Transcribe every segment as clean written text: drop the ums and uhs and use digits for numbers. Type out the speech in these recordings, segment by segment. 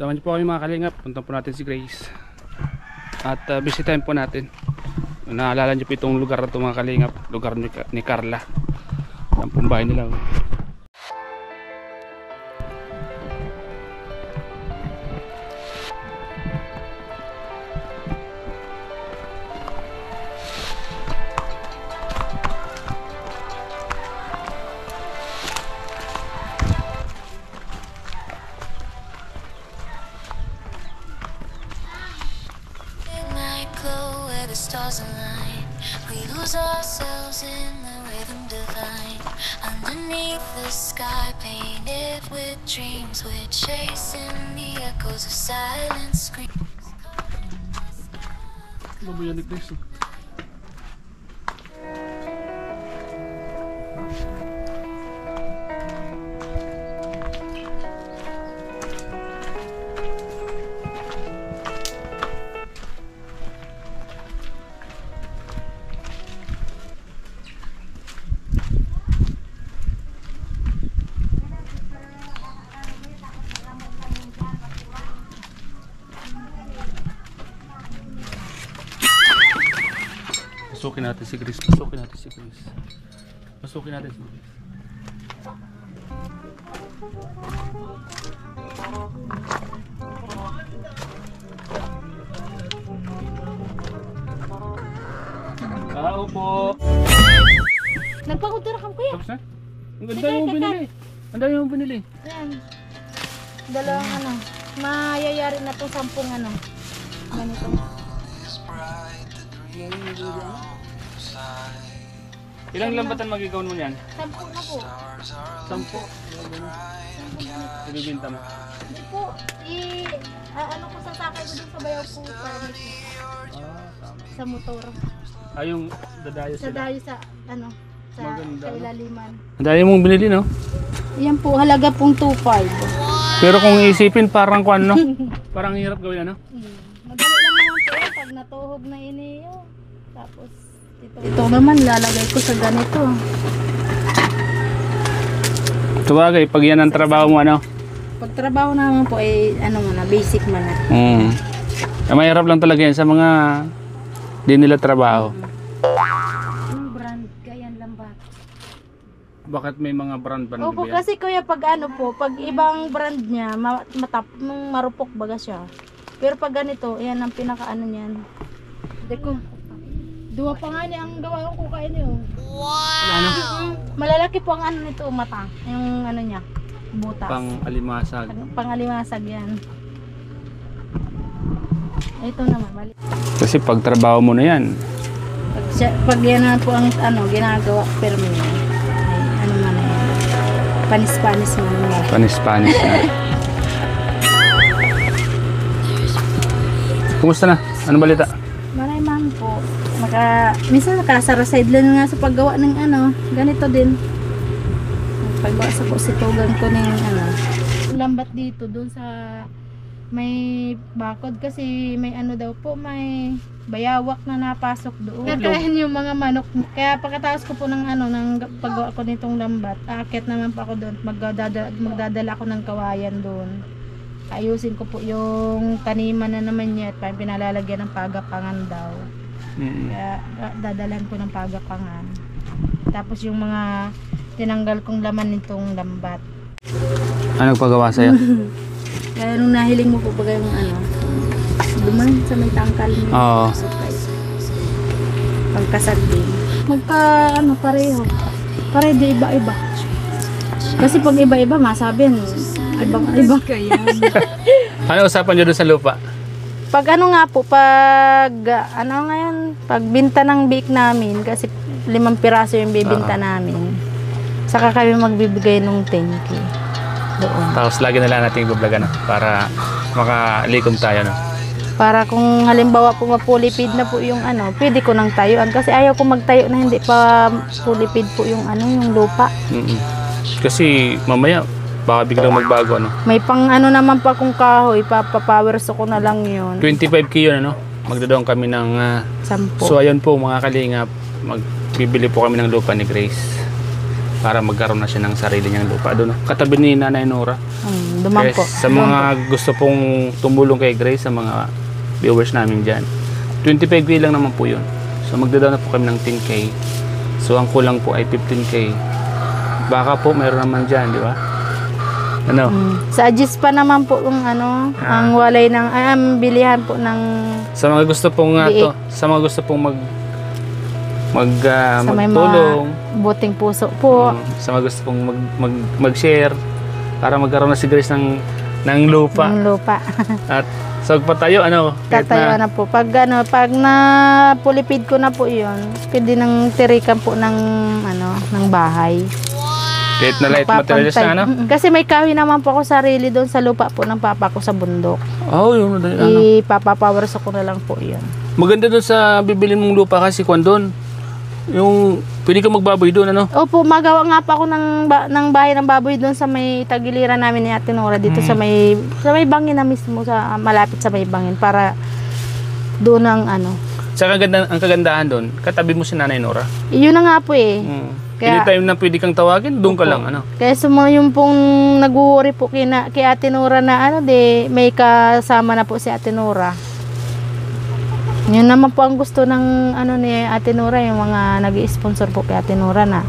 Samahan niyo po kami mga kalingap. Punta po natin si Grace. At bisitahin po natin. Naalala niyo po itong lugar na ito mga kalingap. Lugar ni Carla. Ang pumbahay nila. The stars align, we lose ourselves in the rhythm divine. Underneath the sky painted with dreams, we're chasing the echoes of silent screams. Babuyan ni Grace. Pasukin natin si Grace. Pasukin natin si Grace. Pasukin natin si Grace. Tao po. Nagpakuntura ka kuya. Tapos na? Ang ganda yung binili. Ang dami yung binili. Yan. Dalawang ano. Mayayari na itong 10 ano. Ganito. Ilang lambatan magigawin mo niyan? 10 na po. 10? Ibibinta mo? Hindi po. Ano ko sa sakay ko dun sa bayaw po. Sa motor. Yung dadayo Sa sila. dayo sa ano. Sa Maganda, no? ilaliman. Ang dami mong binili, no? Yan po. Halaga pong 2.5. Pero kung iisipin parang kung ano, parang hirap gawin, ano? Madali lang naman po yan pag natuhog na iniyo. Tapos ito naman lalagay ko sa ganito. Sabagay, pag yan ang trabaho mo, ano? Pag trabaho naman po ay ano muna, basic man na. Mahirap lang talaga yan sa mga di nila trabaho. Anong brand? Ganyan lang ba? Bakit may mga brand ba? Opo, kasi kuya pag ano po, pag ibang brand niya, marupok baga siya. Pero pag ganito, ayan ang pinaka-ano niyan. Deko. Dua pa nga niya ang gawa ko kain niyo. Wow! Ano? Malalaki po ang ano nito, mata. Yung ano niya, butas. Pang-alimasag. Pang-alimasag yan. Ito naman, mali. Kasi pag trabaho mo na yan. Pag yan na po ang ano, ginagawa, pero may ano man na yan. Panis-panis man yan. Panis-panis na. Kumusta na? Ano balita? Maray man po. Minsan nakasara sideline nga sa paggawa ng ano, ganito din. Paggawa sa kusitugan ko ng ano. Lambat dito doon sa may bakod kasi may ano daw po, may bayawak na napasok doon. Kakain yung mga manok. Kaya pagkatapos ko po ng ano, ng paggawa ko nitong lambat, aakyat naman pa ako doon. Magdadala ako ng kawayan doon. Ayusin ko po yung taniman na naman niya at pinalalagyan ng pagapangan daw. Kaya dadalan ko ng pagapangan. Tapos yung mga tinanggal kong laman nitong lambat. Ano pagawa sa'yo? Kaya nung nahiling mo po ba yung ano, duman sa may tangkal niya. Oo. Pagkasag din. Ano pareho. Pareho di iba-iba. Kasi pag iba-iba masabi ibang-iba. Ano usapan nyo doon sa lupa? Pag ano nga po, pag ano ngayon, pag binta ng bake namin, kasi 5 piraso yung bibinta namin. Saka kami magbibigay ng 10K doon. Tapos lagi na lang natin i-vlog, ano, para makalikom tayo, no? Para kung halimbawa po mapulipid na po yung ano, pwede ko nang tayuan. Kasi ayaw ko magtayo na hindi pa pulipid po yung ano, yung lupa. Kasi mamaya, baka biglang magbago, ano? May pang ano naman pa kung kahoy, papawers ko na lang yun. 25K yun, ano? Magdodoon kami ng 10. So ayun po mga kalingap, magbibili po kami ng lupa ni Grace. para magkaroon na siya ng sarili niyang lupa doon. Katabi ni Nanay Nora. Duman Kaya po. sa mga gusto pong tumulong kay Grace, sa mga viewers namin dyan, 25K lang naman po yun. So magdadaw na po kami ng 10K. So ang kulang po ay 15K. Baka po mayroon naman dyan, di ba? Ano? Sa Agis pa naman po yung ano, ang walay ng, ang bilihan po ng Sa mga gusto pong sa mga gusto pong sa may magtulong, mga buting puso po. sa mga gusto pong mag-share para magkaroon na si Grace ng lupa. Ng lupa. At so patayo kahit Tatayo na po. Pag napulipid ko na po 'yon, pwede nang tirikan po ng ng bahay. kahit na light materials na Kasi may kahoy naman po ako sarili doon sa lupa po ng papa ko sa bundok. Oh, yun Ipapapowers ko na lang po 'yon. Maganda doon sa bibili mong lupa kasi kung doon yung pwede ka magbaboy doon Opo, magawa nga pa ako ng bahay ng baboy doon sa may tagiliran namin ni Ate Nora dito sa may bangin na mismo, sa malapit sa may bangin, para doon ang Sa ang kagandahan doon, katabi mo si Nanay Nora. Yun na nga po eh. Kaya, anytime na pwede kang tawagin, doon ka lang Kaya yung pong nag-worry po kay Ate Nora na may kasama na po si Ate Nora. Yun naman po ang gusto ng ni Ate Nora, yung mga nag-i-sponsor po kay Ate Nora na.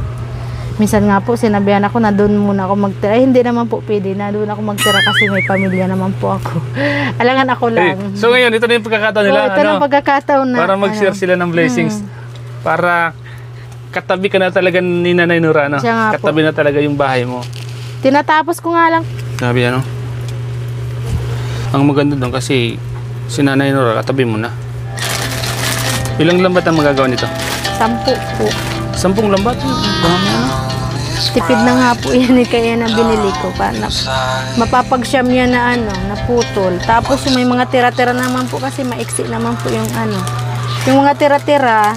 Minsan nga po sinabihan ako na doon muna ako magtira. Hindi naman po pwede na doon ako magtira kasi may pamilya naman po ako. Alangan ako lang. So ngayon, ito na yung pagkakataon nila. Ito na pagkakataon na. Para mag-share sila ng blessings. Para katabi ka na talaga ni Nanay Nora. Katabi na talaga yung bahay mo. Tinatapos ko nga lang. Sabi ang maganda doon kasi si Nanay Nora, katabi mo na. Ilang lambat ang magagawa nito? 10 po. 10 lambat? Tipid na nga po yan kaya na binili ko pa. Mapapagsyam yan na naputol. Tapos yung may mga tira-tira naman po kasi maiksi naman po yung Yung mga tira-tira,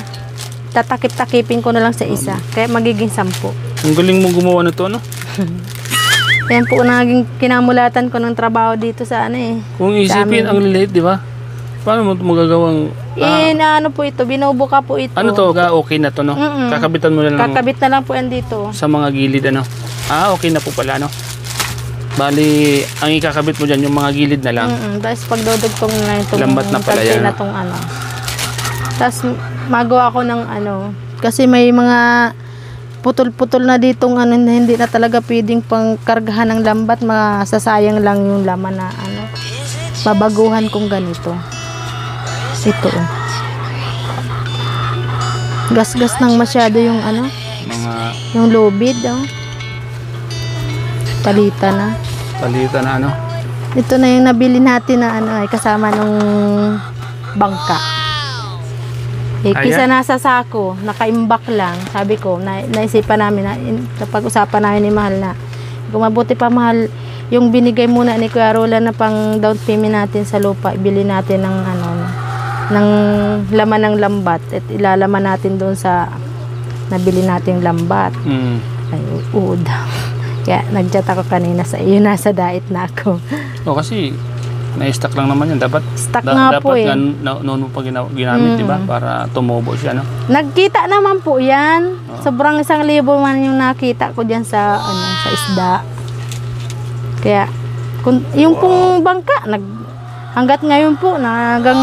tatakip-takipin ko na lang sa isa. Kaya magiging 10. Ang galing mo gumawa nito, Yan po naging kinamulatan ko ng trabaho dito sa Kung isipin, ang liliit, di ba? Paano mo magagawang... po ito, binubuka po ito. Ano to? Okay na to, Kakabitan mo na lang. Kakabit na lang po yan dito. Sa mga gilid, okay na po pala, Bali, ang ikakabit mo dyan, yung mga gilid na lang. Tapos pagdodugtong na itong... Lambat na pala yan. Tapos magawa ko ng kasi may mga putol-putol na ditong na hindi na talaga pwedeng pangkargahan ng lambat, masasayang lang yung laman na babaguhan kong ganito. Ito gas-gas nang masyado yung yung lubid palitan na ito na yung nabili natin na kasama nung bangka. Kisa nasa sako, nakaimbak lang. Sabi ko, naisipan namin napag-usapan namin ni Mahal na kung mabuti pa Mahal, yung binigay muna ni Kuya Roland na pang down payment natin sa lupa, ibili natin ng ng laman ng lambat at ilalaman natin doon sa nabili nating lambat. Ay, daw. Kaya nag-chat ako kanina sa iyo, nasa diet na ako. Kasi na-stack lang naman yan. Dapat po noon pa ginamit, diba? Para tumubo siya, Nagkita naman po yan. Sobrang 1,000 man yung nakita ko dyan sa sa isda. Kaya yung pong bangka hanggat ngayon po hanggang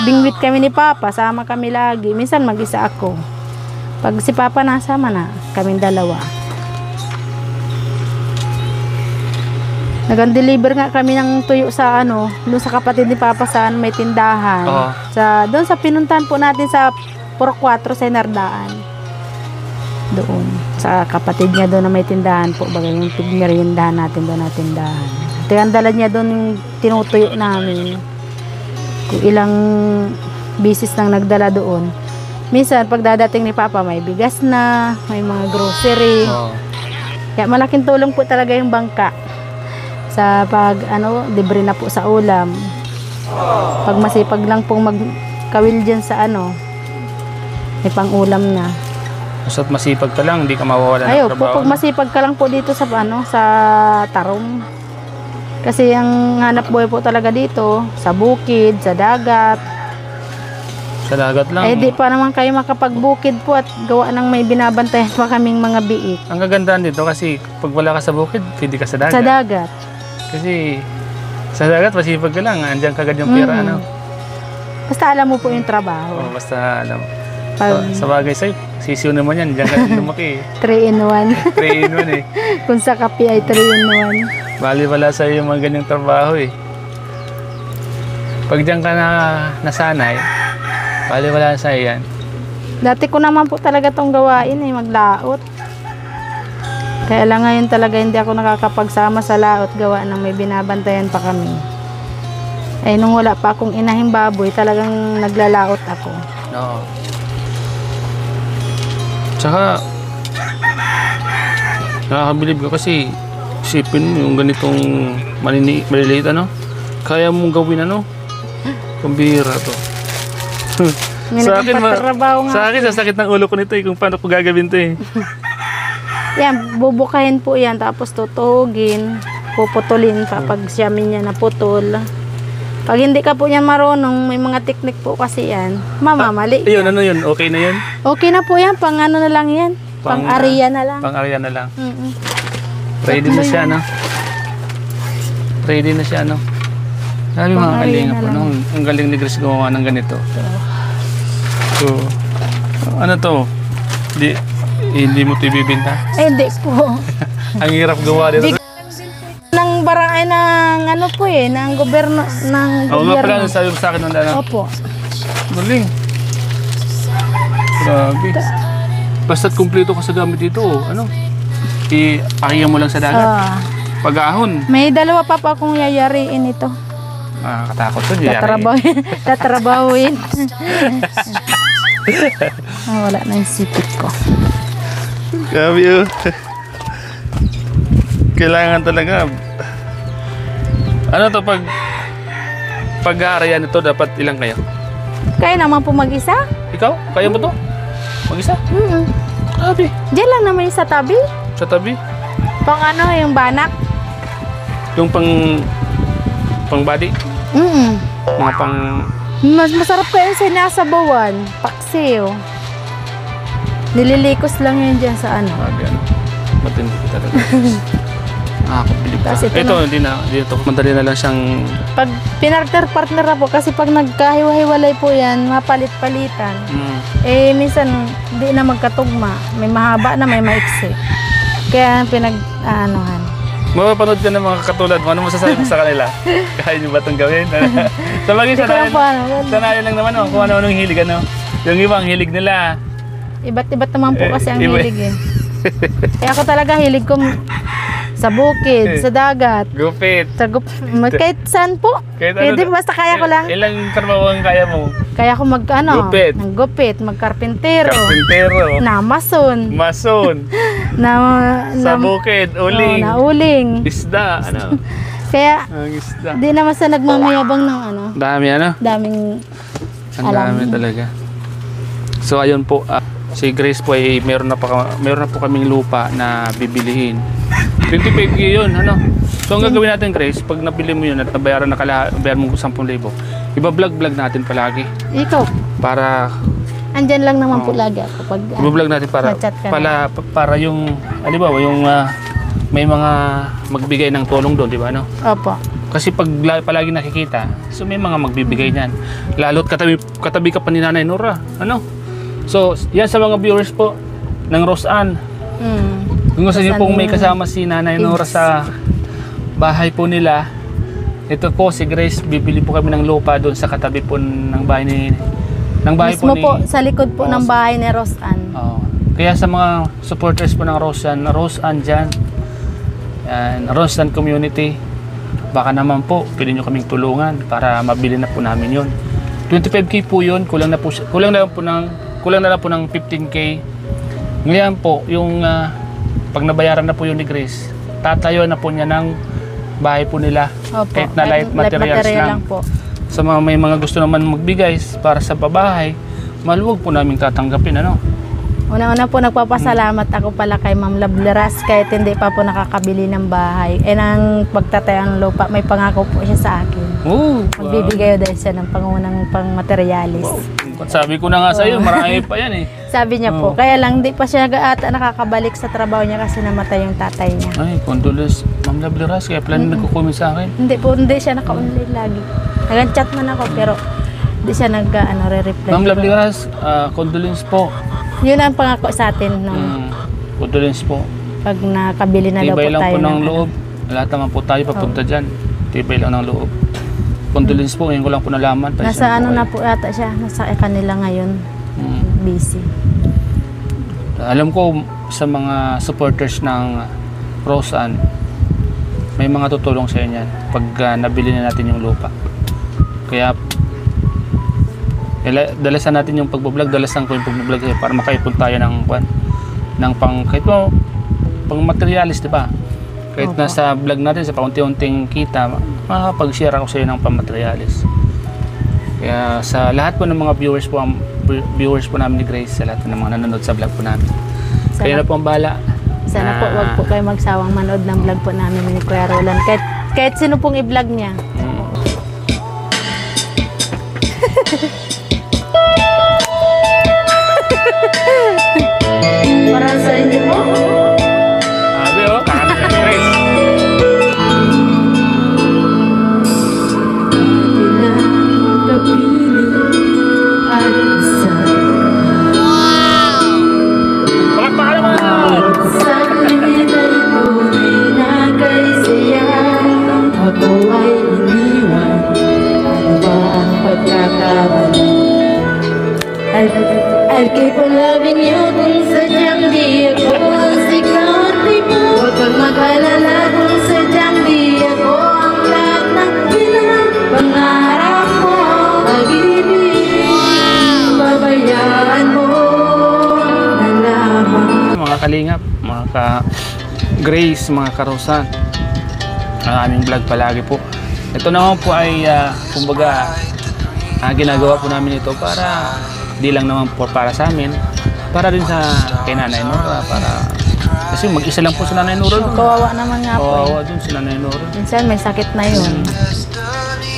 bingwit kami ni Papa, sama kami lagi. Minsan mag-isa ako. Pag si Papa nasama na, kaming dalawa. Nag-deliver nga kami ng tuyo sa doon sa kapatid ni Papa sa may tindahan. Doon sa pinuntahan po natin sa Puro 4 sa Nardaan. Doon sa kapatid niya doon na may tindahan po, bagay yung tigmeriendahan natin doon na tindahan. Ang dala niya doon yung tinutuyo namin. Kung ilang bisis nang nagdala doon. Minsan pag dadating ni Papa may bigas na, may mga grocery. Kaya malaking tulong po talaga yung bangka. Sa pag libre na po sa ulam. Pag masipag lang pong magkawil dyan sa may pang ulam na. Basta't masipag ka lang, hindi ka mawawala ng trabaho. Pag masipag ka lang po dito sa sa Tarong. Kasi ang hanap buhay po talaga dito sa bukid, sa dagat. Sa dagat lang. Eh di pa naman kayo makapagbukid po at gawa ng may binabantayan pa kaming mga biik. Ang kagandahan dito kasi pag wala ka sa bukid, pwede ka sa dagat. Sa dagat. Kasi sa dagat, masipag ka lang. Andiyan kagad yung pera, ano? Basta alam mo po yung trabaho. Oh, basta alam. Pag Sa bagay sa'yo, sisiyo naman yan. Diyan ka lumaki. 3 in 1. 3 in 1 eh. Kung sa kape ay 3 in 1. Bali wala sa'yo yung mga ganyang trabaho eh. Pag diyan ka na nasanay, bali wala sa'yo yan. Dati ko naman po talaga tong gawain eh, maglaot. Kaya lang ngayon talaga hindi ako nakakapagsama sa laot gawa ng may binabantayan pa kami. Eh nung wala pa akong inahing baboy, talagang naglalaot ako. Oo. Tsaka, nakakabilib ka kasi isipin mo yung ganitong maliliit ano, kaya mong gawin ano, pambihira to. May nagpatrabaho nga. Sa akin, sasakit ng ulo ko nito eh, kung paano ko gagawin to eh. Yan, bubukahin po yan, tapos tutugin, puputulin kapag siyamin niya naputol. Pag hindi ka po yan marunong, may mga teknik po kasi yan, mamamali. Ayun, ano yun? Okay na yun? Okay na po yan, pang ano na lang yan, pang area na lang. Pang area na lang. Mm-mm. Ready na siya, no? Ready na siya, no? Sabi mga Pang-area kalinga na po, lang. no? Ang galing ni Grace gumawa ng ganito. So, ano to? Hindi mo ito ibibinta? Eh, hindi po. Ang hirap gawa dito. Nang barangay ng ano po eh, ng gobyerno, ng Oo nga pala, gobyerno. sabi mo sa akin ng dala. Opo. Galing. Grabe. Basta't kumpleto ka sa gamit dito, ano? I-akiyan mo lang sa dagat. Ah, Pag-ahon. may dalawa pa po akong yayariin ito. Katakot to, di Tatrabawin. Wala na yung sipit ko. Grabe yun. Kailangan talaga. Ano to, pag-aarayan ito, dapat ilang kayo? Kaya naman po mag-isa? Ikaw? Kaya mo to? Mag-isa? Grabe. Diyan lang naman yung sa tabi. Sa tabi. Pang ano, yung banak. Yung pang body. Mga pang... Mas masarap kayo sa nasabawan. Paksiw. Nililikos lang yun dyan sa ano. Grabe, ano. Matindi talaga. Nakakabilib ka. Tapos ito Ito, hindi na. Dito, madali na lang siyang... Pag pinartner-partner na po, kasi pag nagkahiwa-hiwalay po yan, mapalit-palitan. Eh, minsan, di na magkatugma. May mahaba na, may maiksi. Kaya pinag-aanohan. Mapapanood ka ng mga katulad mo. Ano masasabi mo sa kanila? Kaya nyo ba itong gawin? Sa bagay, Hindi ko lang po ano. sanayan lang naman kung ano-anong hilig. Ano? Yung iba, ang hilig nila. Iba't-iba't naman po kasi ang Iba- hilig eh. Kaya ako talaga hilig ko sa bukid, sa dagat, Gupit. sa kahit saan po. Kahit Pwede, basta kaya ko lang. Ilang trabaho ang kaya mo? Kaya ko Gupit. gupit, magkarpintero, Karpintero. na mason, Mason. Sa bukid. Uling. na uling. Isda. Ano? Kaya Ang isda. di naman sa nagmamayabang ng ano, Dami ano? daming Ang dami talaga. So ayun po, si Grace po ay meron na po kaming lupa na bibilihin. 25 yun, ano? So ang gagawin natin, Grace, pag nabili mo yun at nabayaran na bayaran mo 10,000, iba-vlog natin palagi ikaw. para Andyan lang naman po lagi ako pag iba-vlog natin para ma-chat ka na. para yung halimbawa yung may mga magbigay ng tulong doon, di ba, no? Opo. Kasi pag palagi nakikita, so may mga magbibigay niyan. Lalo't katabi ka pa ni Nanay Nora, ano? So, yan sa mga viewers po ng Rose Ann. Kung gusto niyo pong may kasama si Nanay Nora sa bahay po nila, ito po si Grace, bibili po kami ng lupa doon sa katabi po ng bahay Mismo po sa likod po ng bahay ni Rose Ann. Kaya sa mga supporters po ng Rose Ann dyan, yan, Rose Ann community, baka naman po pwede nyo kaming tulungan para mabili na po namin yun. 25k po yun, kulang na lang po ng 15k. Ngayon po, yung pag nabayaran na po yun ni Grace, tatayo na po niya ng bahay po nila. Opo. Kahit na light materials lang. po. Sa mga may mga gusto naman magbigay para sa pabahay, maluwag po namin tatanggapin, ano? Una-una po nagpapasalamat ako pala kay Ma'am Lableras kahit hindi pa po nakakabili ng bahay. Nang pagtatayo ng lupa, may pangako po siya sa akin. Oh, Magbibigay daw siya ng pangunang pang-materialis. Wow. Sabi ko na nga sa'yo, marami pa yan eh. Sabi niya po, kaya lang di pa siya ata nakakabalik sa trabaho niya kasi namatay yung tatay niya. Ay, condolence. Ma'am Lovely Ras, kaya pala nagko-comment sa akin. Hindi siya naka-online lagi. Nag-chat man ako pero hindi siya re-reply. Ma'am Lovely Ras, condolence po. Yun ang pangako sa atin nung Condolence po. pag nakabili na daw po Tibay lang tayo po ng ng loob. Lahat naman po tayo papunta dyan. Tibay lang ng loob. Condolence po, ngayon ko lang po nalaman. Nasa ano na po ata siya, nasa kanila ngayon. Busy. Alam ko sa mga supporters ng Roseanne, may mga tutulong sa inyo yan pag nabili na natin yung lupa. Kaya dalasan natin yung pagbablog, dalasan ko yung pagbablog para makaipon tayo ng kahit mo pang materialis, di ba? Kahit nasa vlog natin sa paunti-unting kita, makakapag-share ako sa iyo ng pang-materialis. Kaya sa lahat po ng mga viewers po namin ni Grace, sa lahat ng mga nanonood sa vlog po namin. Kayo na po ang bahala. Sana po wag po kayo magsawang manood ng vlog po namin ni Kuya Roland. Kahit sino pong i-vlog niya. Para sa inyo po. Sabi kakanta ni Grace. Palakpakan naman! Sa kanila tunay na kasiyahan, ako ay iniwan. Ano ba ang pagkakamali? I'll keep on loving you kung sadyang di ako ang sikati mo. Huwag kang mag-alala kung sadyang di ako ang lahat ng pangarap mo. Pag-ibig, babayaan mo na lamang. Mga kalingap, mga ka-Grace, mga ka-Roseanne, ang aming vlog palagi po. Ito naman po ay kumbaga ginagawa po namin ito para di lang naman po para sa amin, para din sa kay Nanay Nora, para kasi mag-isa lang po si Nanay Nora. Kawawa naman nga po. Kawawa din si Nanay Nora. Minsan may sakit na yun.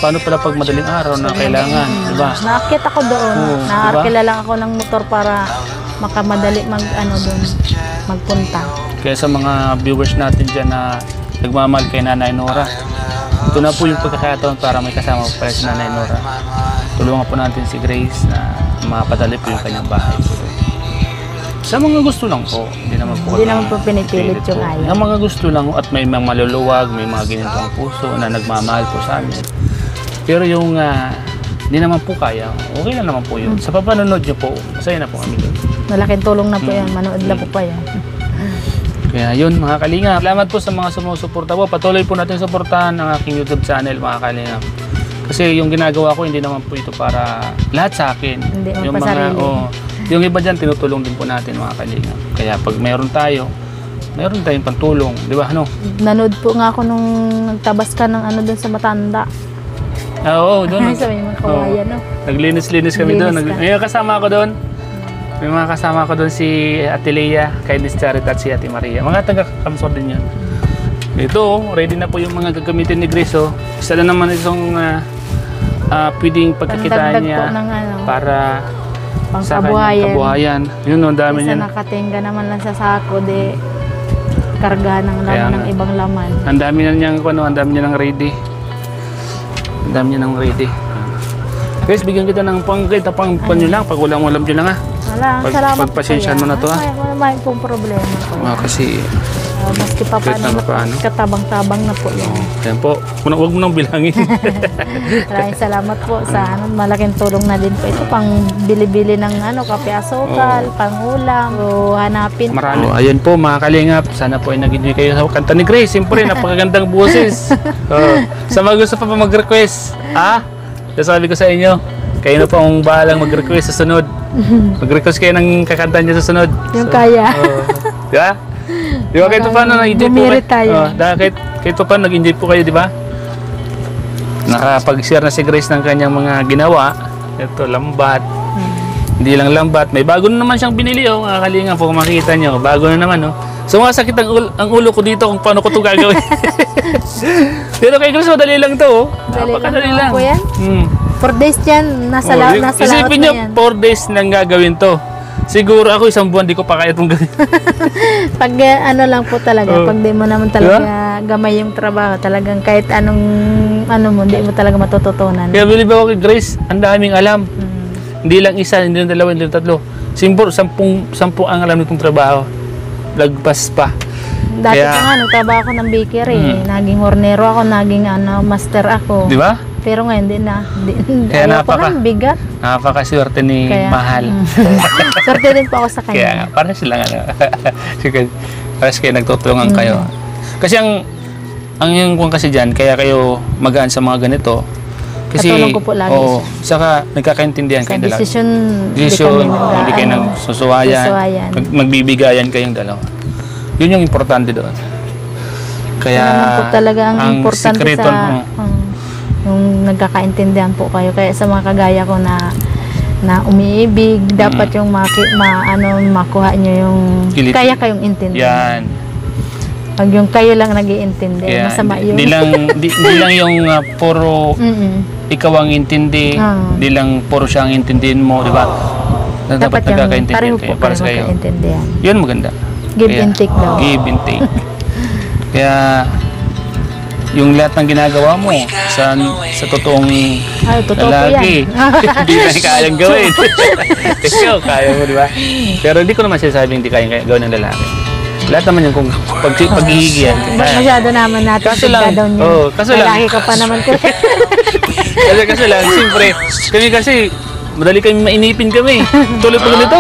Paano pala pag madaling araw na kailangan, di ba? Naakit ako doon. Oo, Naarkila lang ako ng motor para makamadali doon, magpunta. Kaya sa mga viewers natin dyan na nagmamahal kay Nanay Nora, ito na po yung pagkakataon para may kasama pa si Nanay Nora. Tulungan po natin si Grace na mapadali po yung kanyang bahay. Sa mga gusto lang po, hindi naman po pinipilit yung ayaw. Ang mga gusto lang at may mga maluluwag, may mga ginintong puso na nagmamahal po sa amin. Pero yung hindi naman po kaya, okay lang naman po yun. Sa papanonood nyo po, masaya na po kami doon. Malaking tulong na po yan. Manood lang po pa yan. Kaya yun mga kalingap. Salamat po sa mga sumusuporta po. Patuloy po natin suportahan ang aking YouTube channel mga kalingap. Kasi yung ginagawa ko hindi naman po ito para lahat sa akin. Hindi Yung pa sarili. yung iba dyan tinutulong din po natin mga kalingap. Kaya pag mayroon tayong pantulong, di ba? Ano? Nanood po nga ako nung nagtabas ka ng doon sa Matanda. Oo, doon. Sabi mo, kawayan, no? Naglinis-linis kami doon. Linis ka. May kasama ako doon. May mga kasama ko doon si Ate Leia, Kindness Charity at si Ate Maria. Mga taga-Kamsor din yun. Ito, ready na po yung mga gagamitin ni Grace. Isa na naman itong pwedeng pagkakitaan Pandagdag niya po ng para sa pangkabuhayan. kanyang kabuhayan. Yun, ang dami Isa niyan. nakatingga naman lang sa sako, karga ng Kaya laman nga. ng ibang laman. Ang dami na niyang, ang dami niya ng ready. Ang dami niya ng ready. Guys, bigyan kita ng panyo lang. Pag ulam nyo lang ha. Wala, salamat pagpasensyahan mo na to, ha? May pong problema po. Kasi, Maski pa kahit na paano. katabang-tabang na po yan. Ayan po. Huwag mo nang bilangin. Maraming salamat po sa malaking tulong na din po ito pang bili-bili ng kape asukal, pang ulam, o hanapin. Marami. Ayun po mga kalingap. Sana po ay nag-enjoy kayo sa kanta ni Grace. Siyempre, napakagandang boses. Sa mga gusto pa mag-request, sasabi ko sa inyo, kayo na po ang bahalang mag-request sa sunod. Mag-request kayo ng kakanta niya sa sunod. Yung kaya. Di ba? Di ba kahit pa paano nag-enjoy po Bumirit tayo. Dahil kahit pa paano nag-enjoy po kayo, di ba? Nakapag-share na si Grace ng kanyang mga ginawa. Ito, lambat. Hindi lang lambat. May bago na naman siyang binili, mga kalingap po kung makikita nyo. Bago na naman, Sumasakit ang ulo ko dito kung paano ko ito gagawin. Pero kay Grace, madali lang to, Dali Napakadali lang lang. po yan. 4 days dyan, nasa laot na Isipin nyo, yan. 4 days nang gagawin to. Siguro ako 1 buwan di ko pa kaya itong gawin. Pag ano lang po talaga, pag di mo naman talaga gamay yung trabaho, talagang kahit anong ano mo, di mo talaga matututunan. Kaya believe ako kay Grace, ang daming alam. Hindi lang isa, hindi lang dalawa, hindi lang tatlo. Simbor, 10 ang alam nitong trabaho. Lagpas pa. Dati pa nga, nagtrabaho ako ng bakery. Naging hornero ako, naging master ako. Di ba? Pero ngayon, di na. Kaya Ayaw ko na, bigat. Napakaswerte ni Mahal. Swerte din po ako sa kanya. Kaya nga, parang silang ano. Parang kayo nagtutulungan kayo. Kasi ang yung kung kasi dyan, kaya kayo magaan sa mga ganito. Kasi, Katulong ko po lagi oo, saka nagkakaintindihan Sa kayo dalawa. decision, Hindi kayo nagsusuwayan. susuwayan. Magbibigayan kayong dalawa. Yun yung importante doon. Kaya, Kaya naman po talaga ang importante sikreto, sa yung nagkakaintindihan po kayo. Kaya sa mga kagaya ko na umiibig, dapat yung makuha nyo yung Kiliti. kaya kayong intindihan. yan. Pag yung kayo lang nag-iintindi, Kaya, masama yun. Di lang yung puro ikaw ang intindi, di lang puro siya ang intindihin mo, di ba? Dapat yung nagkakaintindihan pareho kayo po para kayo sa kayo. magkaintindihan. Yun maganda. Give and take daw. Give and take. Kaya yung lahat ng ginagawa mo sa totoong Ay, totoo po lalaki, yan. hindi na kayang gawin. Ikaw, kaya mo, di ba? Pero hindi ko naman sinasabing hindi kayang gawin ng lalaki. Lahat naman yung kung paghihigihan. Masyado naman natin Kaso lang, daw niya. kaso lang. Lalaki ka pa naman ko. Kasi lang, siyempre, kami kasi, madali kami mainipin kami. Tulad po ganito.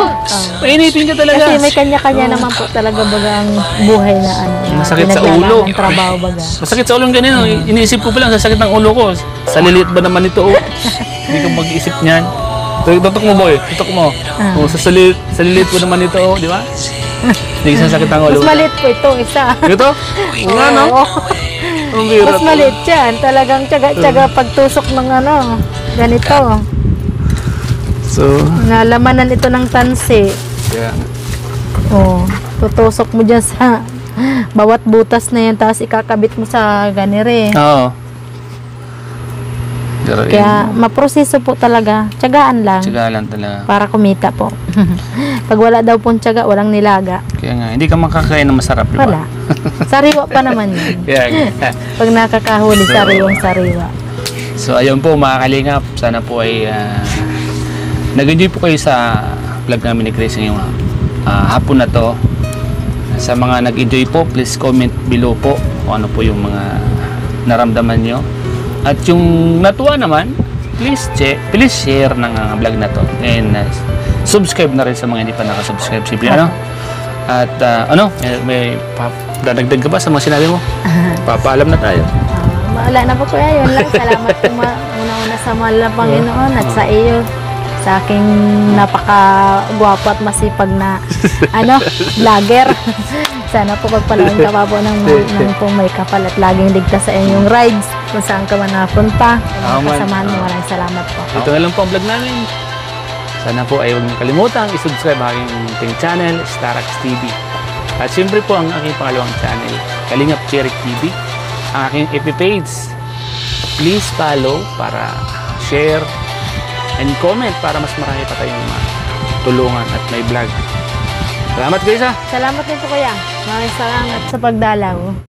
Mainipin ka talaga. Kasi may kanya-kanya naman po talaga baga ang buhay na Masakit sa pinaglalaban ulo. ng trabaho baga. Masakit sa ulo ng ganyan. Iniisip ko pa lang, sasakit ng ulo ko. Sa lilit ba naman ito? Hindi ko mag-isip niyan. Tutok mo, boy. Tutok mo. Sa lilit ko naman ito, di ba? Hindi sasakit ang ulo. Mas maliit po itong isa. Ito? Nga, no? Oo. Ang bira Mas to. maliit yan. Talagang tsaga-tsaga pagtusok ng ganito. So, Nalamanan ito ng tansi. yeah. Oh, tutusok mo dyan sa bawat butas na yan, tapos ikakabit mo sa ganire. Oo. Pero Kaya maproseso po talaga. Tsagaan lang. tsaga lang talaga. Para kumita po. Pag wala daw pong tsaga, walang nilaga. Kaya nga, hindi ka makakain ng masarap, di ba? Wala. Sariwa pa naman yun. Kaya nga. Pag nakakahuli, sariwang sariwa. So, ayun po mga kalingap. Sana po ay nag-enjoy po kayo sa vlog namin ni Grace ngayong hapon na to. Sa mga nag-enjoy po, please comment below po kung ano po yung mga naramdaman nyo. At yung natuwa naman, please share ng vlog na to. And subscribe na rin sa mga hindi pa nakasubscribe. Simple ano? At may dadagdag ka ba sa mga sinabi mo? Papaalam na tayo. Wala na po kuya, yun lang. Salamat po una-una sa mahal na Panginoon at sa iyo. Sa aking napaka-gwapo at masipag na vlogger. Sana po pagpalain ka pa po ng pong may kapal at laging ligtas sa inyong rides kung saan ka man napunta. Kasamahan mo, maraming salamat po. Ito na lang po ang vlog namin. Sana po ay huwag niyo kalimutang i-subscribe ang aking channel, Starax TV. At siyempre po ang aking pangalawang channel, Kalingap Cherry TV. Ang aking FB page. Please follow para share and comment para mas marami pa tayong tulungan at may vlog. Salamat guys ha! Salamat din po kuya. Maraming salamat sa pagdalaw.